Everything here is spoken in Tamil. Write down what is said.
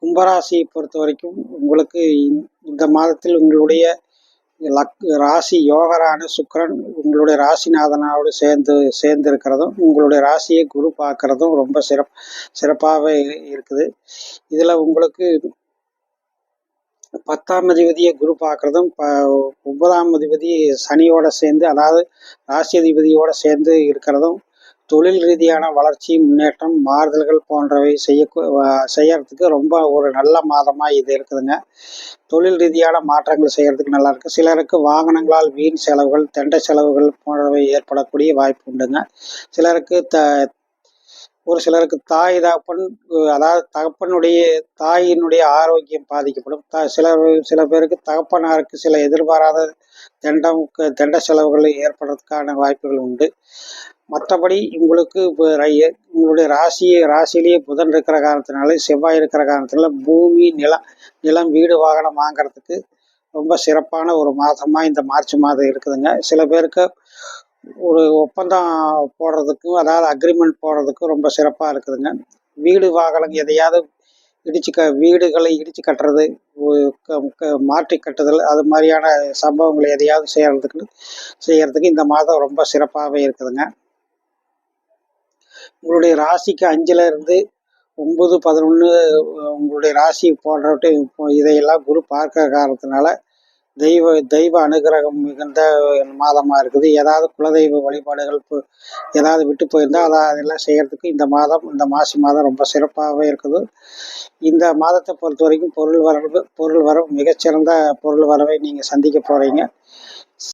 கும்பராசியை பொறுத்த வரைக்கும் உங்களுக்கு இந்த மாதத்தில் உங்களுடைய ராசி யோகரான சுக்கிரன் உங்களுடைய ராசிநாதனோடு சேர்ந்து இருக்கிறதும் உங்களுடைய ராசியை குரு பார்க்கறதும் ரொம்ப சிறப்பாகவே இருக்குது. இதில் உங்களுக்கு 10ஆம் அதிபதியை குரு பார்க்கறதும் 9ஆம் அதிபதி சனியோட சேர்ந்து, அதாவது ராசி அதிபதியோட சேர்ந்து இருக்கிறதும் தொழில் ரீதியான வளர்ச்சி, முன்னேற்றம், மாறுதல்கள் போன்றவை செய்யறதுக்கு ரொம்ப ஒரு நல்ல மாதமாக இது இருக்குதுங்க. தொழில் ரீதியான மாற்றங்கள் செய்யறதுக்கு நல்லா இருக்கு. சிலருக்கு வாகனங்களால் வீண் செலவுகள், தெண்ட செலவுகள் போன்றவை ஏற்படக்கூடிய வாய்ப்பு உண்டுங்க. ஒரு சிலருக்கு தாய் தகப்பன், அதாவது தகப்பனுடைய தாயினுடைய ஆரோக்கியம் பாதிக்கப்படும். சில பேருக்கு தகப்பனாருக்கு சில எதிர்பாராத தெண்ட செலவுகள் ஏற்படுறதுக்கான வாய்ப்புகள் உண்டு. மற்றபடி உங்களுக்கு உங்களுடைய ராசியிலேயே புதன் இருக்கிற காரணத்தினால, செவ்வாய் இருக்கிற காரணத்தினால பூமி, நிலம், வீடு, வாகனம் வாங்கிறதுக்கு ரொம்ப சிறப்பான ஒரு மாதமாக இந்த மார்ச் மாதம் இருக்குதுங்க. சில பேருக்கு ஒரு ஒப்பந்தம் போடுறதுக்கும், அதாவது அக்ரிமெண்ட் போடுறதுக்கும் ரொம்ப சிறப்பாக இருக்குதுங்க. வீடு வாகனம் எதையாவது வீடுகளை இடித்து கட்டுறது, மாற்றி கட்டுதல், அது மாதிரியான சம்பவங்களை எதையாவது செய்யறதுக்கு இந்த மாதம் ரொம்ப சிறப்பாகவே இருக்குதுங்க. உங்களுடைய ராசிக்கு 5ல் இருந்து 9, 11 உங்களுடைய ராசி போன்றவற்றை இதையெல்லாம் குரு பார்க்கிற காரணத்தினால தெய்வ அனுகிரகம் மிகுந்த மாதமாக இருக்குது. ஏதாவது குலதெய்வ வழிபாடுகள் ஏதாவது விட்டு போயிருந்தால் அதெல்லாம் செய்யறதுக்கு இந்த மாசி மாதம் ரொம்ப சிறப்பாகவே இருக்குது. இந்த மாதத்தை பொறுத்த வரைக்கும் பொருள் வரவு மிகச்சிறந்த பொருள் வரவை நீங்கள் சந்திக்க போகிறீங்க.